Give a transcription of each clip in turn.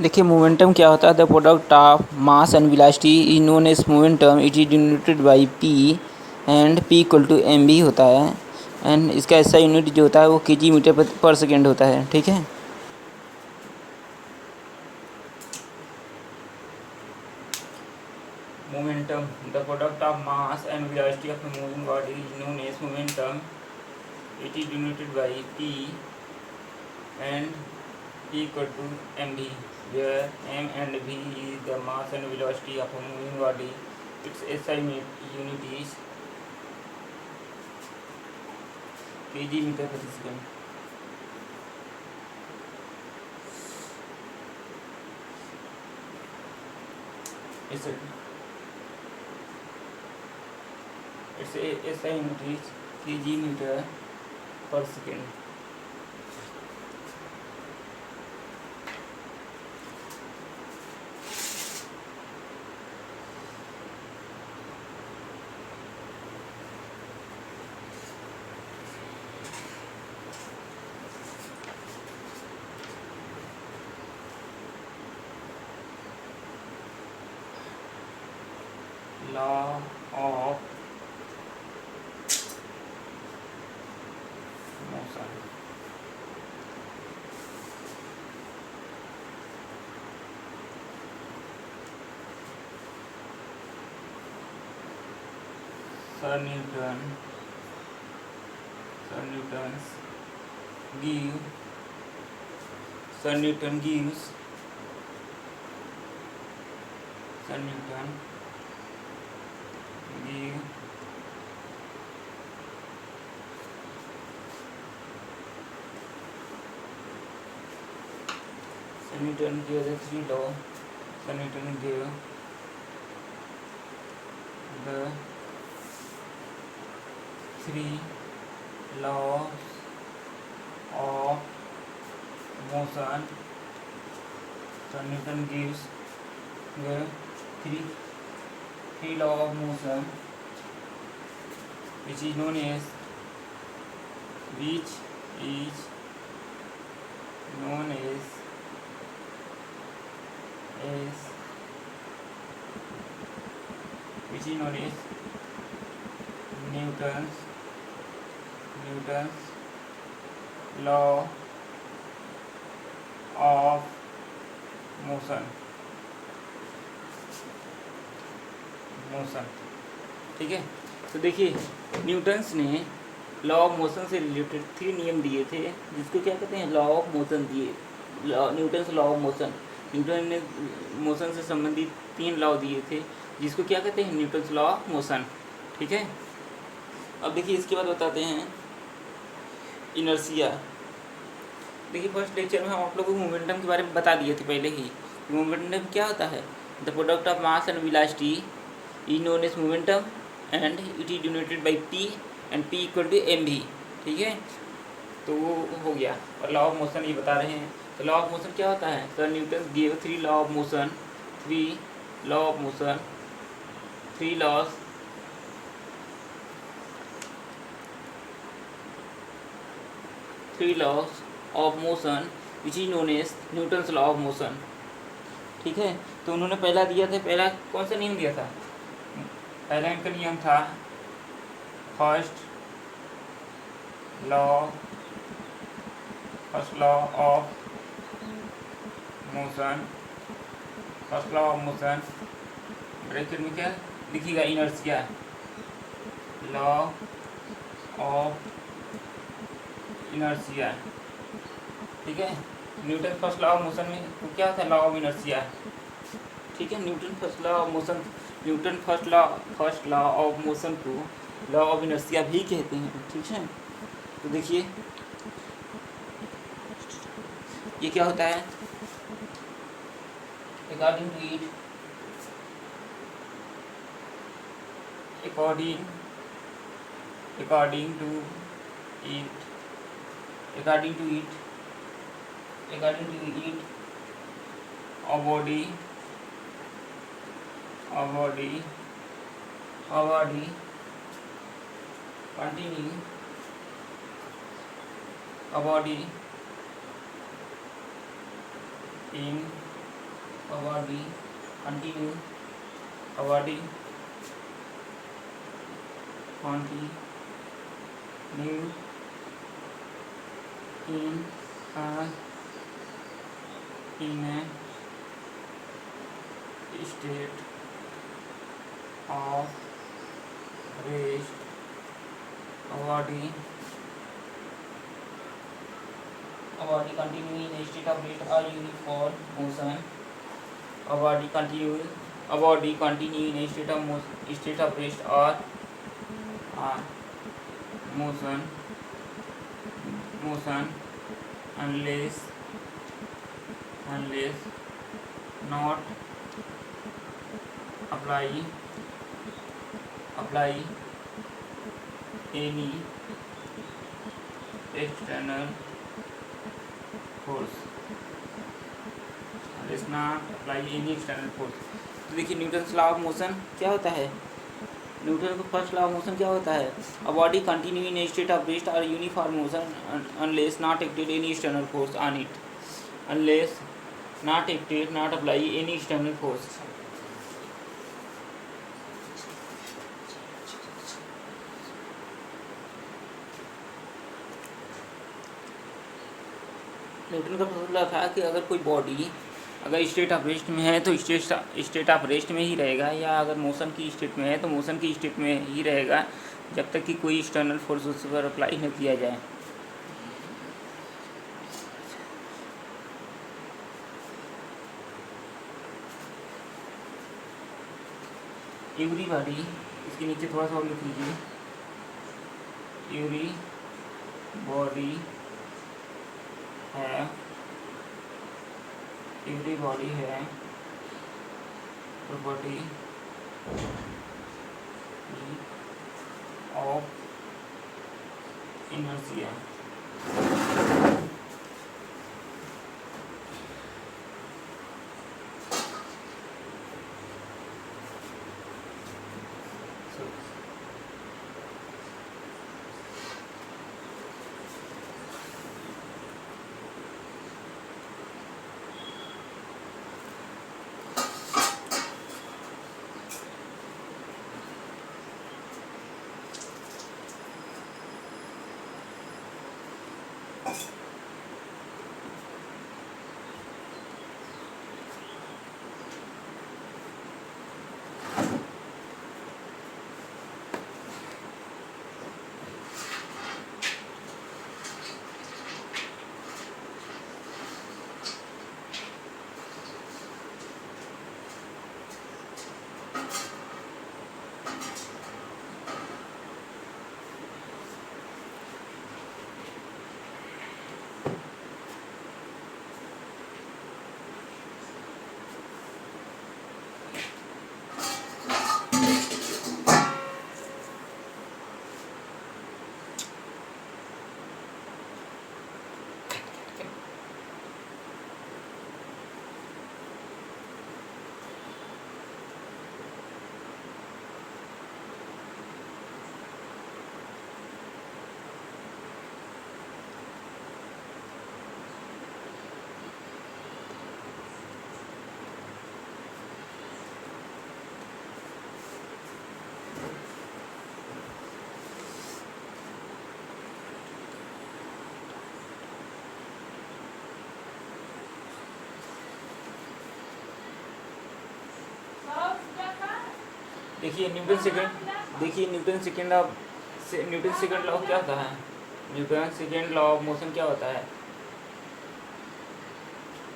देखिए मोमेंटम क्या होता है। The product of mass and velocity is known as momentum. It is denoted by P and P equal to M B होता है। And इसका ऐसा यूनिट जो होता है वो केजी मीटर पर सेकेंड होता है। ठीक है। Momentum the product of mass and velocity of a moving body is known as momentum. It is denoted by p and p equal to mv, where m and v is the mass and velocity of a moving body. Its SI unit is kg meter per second. Its SI unit is kg meter per second. Law of motion. Sir Newton's Sir Newton gives the three law. Sir Newton gave the three laws of motion. Sir Newton gives the three law of motion, which is known as which is known as Newton's law of motion. ठीक है। तो देखिए Newton's ने law of motion से related 3 नियम दिए थे, जिसको क्या कहते हैं, लॉ ऑफ मोशन दिए। Newton's law of motion, Newton ने मोशन से संबंधित 3 लॉ दिए थे, जिसको क्या कहते हैं, न्यूटन्स लॉ ऑफ मोशन। ठीक है। अब देखिए इसके बाद बताते हैं इनर्शिया। देखिए फर्स्ट लेक्चर में हम आप लोगों को मोमेंटम के बारे में बता दिए थे पहले ही। मोमेंटम क्या होता है, the product of mass and velocity is known as momentum and it is denoted by P and P equal to M भी। ठीक है। तो वो हो गया। और लॉ ऑफ मोशन ये बता रहे हैं। तो लॉ ऑफ मोशन क्या होता है, sir Newton give 3 law of motion, 3 law of motion, 3 laws of motion which is known as Newton's law of motion. ठीक है। तो उन्होंने पहला दिया था, पहला कौन सा नियम दिया था, पहला इनका नियम था first law of motion. Bracket में क्या लिखिएगा, इनर्शिया, लॉ ऑफ इनर्शिया। ठीक है। Newton first law of motion में तो क्या था, लॉ ऑफ इनर्शिया। ठीक है। Newton first law of motion को लॉ ऑफ इनर्शिया भी कहते हैं। ठीक है। तो देखिए ये क्या होता है, according to it a body in body continue a body continue in a state of rest. A body continue in a state of rest or uniform motion. A body continue in a state of rest or motion unless not apply any external force. Unless not apply any external force. तो देखिए Newton's law of motion क्या होता है, Newton का first law of motion क्या होता है, a body continue in a state of rest और uniform motion unless not acted any external force on it. Unless not acted not apply any external force. Newton का formula था कि अगर कोई body अगर स्टेट ऑफ रेस्ट में है तो स्टेट ऑफ रेस्ट में ही रहेगा, या अगर मोशन की स्टेट में है तो मोशन की स्टेट में ही रहेगा जब तक कि कोई एक्सटर्नल फोर्स उस पर अप्लाई न किया जाए. एवरी बॉडी, इसके नीचे थोड़ा सा और लिख लीजिए, एवरी बॉडी है प्रॉपर्टी ऑफ इनर्शिया. देखिए न्यूटन सेकेंड लॉ क्या होता है, Newton second law of motion क्या होता है,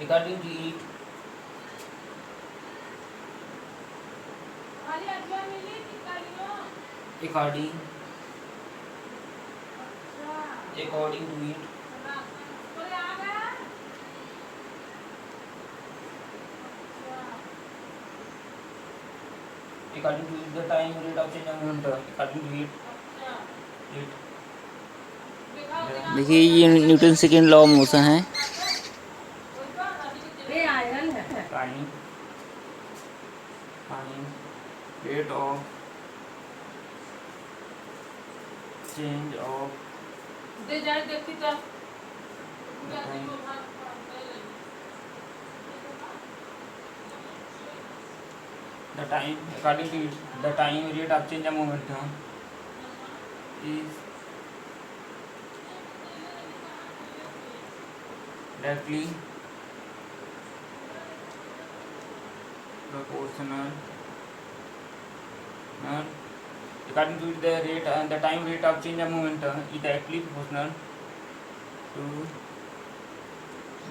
according to it according to it the time rate of change of momentum according to it. देखिए ये Newton second law of motion है. Time rate of change of the time according to it, the time rate of change of momentum is directly proportional according to it, the time rate of change of momentum is directly proportional to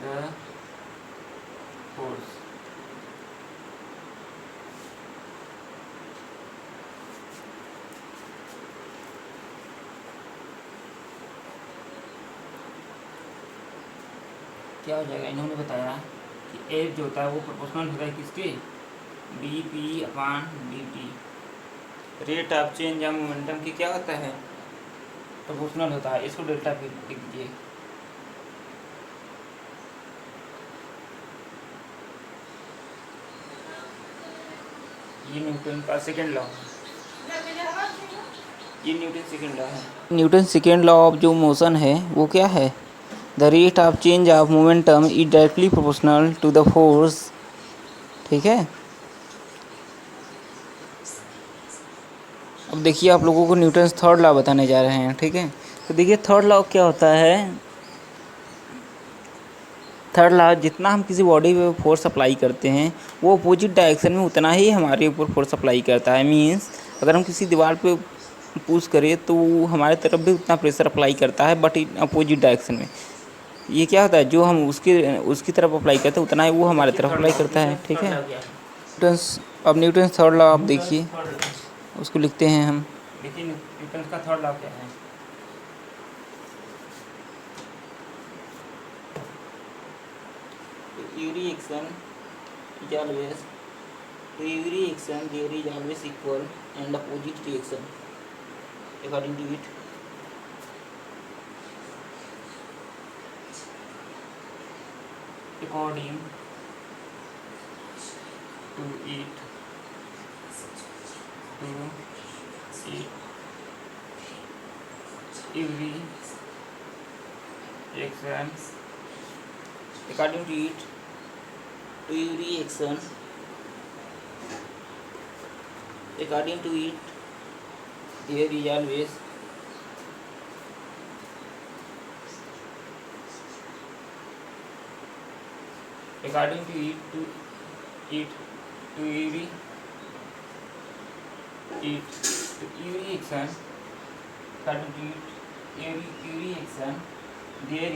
the force. क्या हो जाएगा, इन्होंने बताया कि F जो होता है वो प्रोपोर्शनल होता है किसके, D P upon D T. Rate of change of momentum की क्या होता है, प्रोपोर्शनल होता है। इसको डेल्टा पी लिख दीजिए। ये न्यूटन का सेकेंड लॉ, ये न्यूटन सेकेंड लॉ है। न्यूटन सेकेंड लॉ ऑफ जो मोशन है वो क्या है, the rate of change of momentum is directly proportional to the force. ठीक है, अब देखिए आप लोगों को न्यूटन थर्ड लॉ बताने जा रहे हैं। ठीक है, तो देखिए थर्ड लॉ क्या होता है। थर्ड लॉ, जितना हम किसी बॉडी पे फोर्स अप्लाई करते हैं वो अपोजिट डायरेक्शन में उतना ही हमारे ऊपर फोर्स अप्लाई करता है। मीन्स अगर हम किसी दीवार पे पुश करें तो हमारे तरफ भी उतना प्रेशर अप्लाई करता है, बट इन अपोजिट डायरेक्शन में। ये क्या होता है, जो हम उसकी तरफ अप्लाई करते हैं उतना ही वो हमारे तरफ अप्लाई करता है। ठीक है, अब न्यूटन थर्ड लॉ आप देखिए, उसको लिखते हैं हम। देखिए न्यूटन का थर्ड लॉ क्या है। Every action is always to every action there is always equal and opposite reaction according to it. According to it, every action, according to it, to every action, according to it, there is always according to it, to every action, according to it, every action, there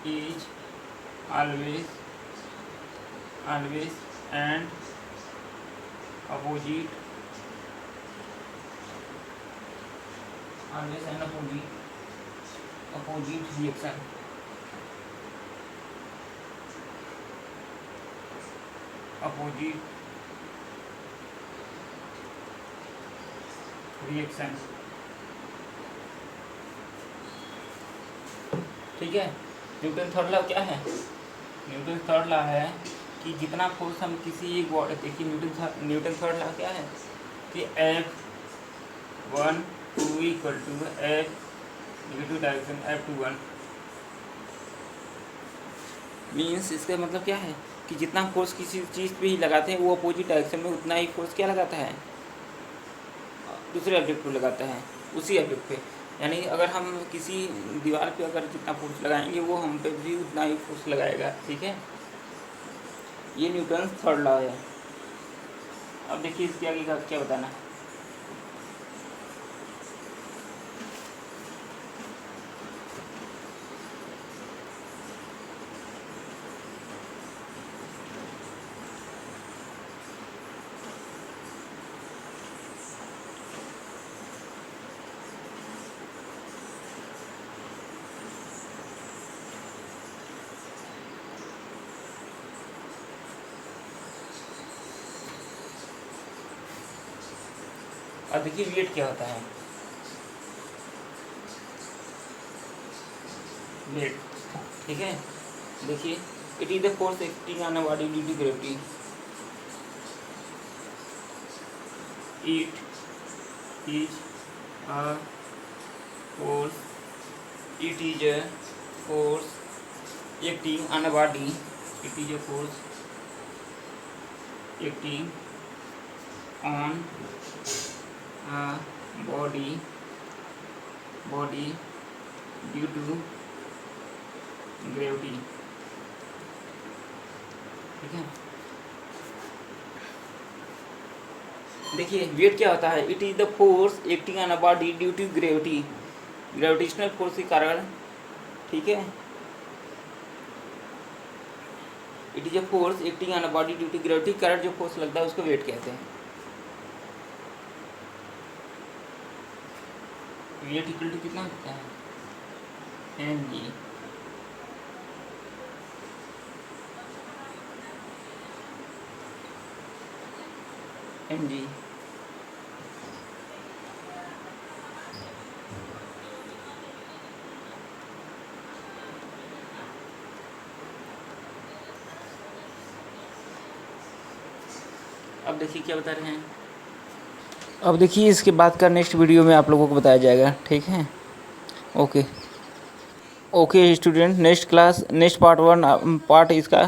is always and opposite, always and opposite reaction. Opposite reaction। ठीक है, Newton third law क्या है, Newton third law है कि जितना force हम किसी एक बॉडी, देखिए न्यूटन थर्ड लॉ क्या है कि F1 2 equal to F negative direction F21। Means इसका मतलब क्या है कि जितना फोर्स किसी चीज़ पे ही लगाते हैं वो अपोजिट डायरेक्शन में उतना ही फोर्स क्या लगाता है, दूसरे ऑब्जेक्ट पे लगाता है, उसी ऑब्जेक्ट पे। यानी अगर हम किसी दीवार पे अगर जितना फोर्स लगाएंगे वो हम पे भी उतना ही फोर्स लगाएगा। ठीक है, ये न्यूटन थर्ड लॉ है। अब देखिए इसके आगे का क्या बताना है। अब देखिए वेट क्या होता है, वेट। ठीक है, देखिए it is the force acting on a body due to gravity. It is a force, it is a force acting on a body it is a force acting on body due to gravity. ठीक है, देखिए weight क्या होता है, it is the force acting on a body due to gravity, gravitational force के कारण। ठीक है, it is a force acting on a body due to gravity के कारण जो फोर्स लगता है उसको वेट कहते हैं। वेट इक्वल टू कितना होता है, mg। mg अब देखिए क्या बता रहे हैं, अब देखिए इसके बाद का नेक्स्ट वीडियो में आप लोगों को बताया जाएगा। ठीक है, okay student, next class next part 1 part इसका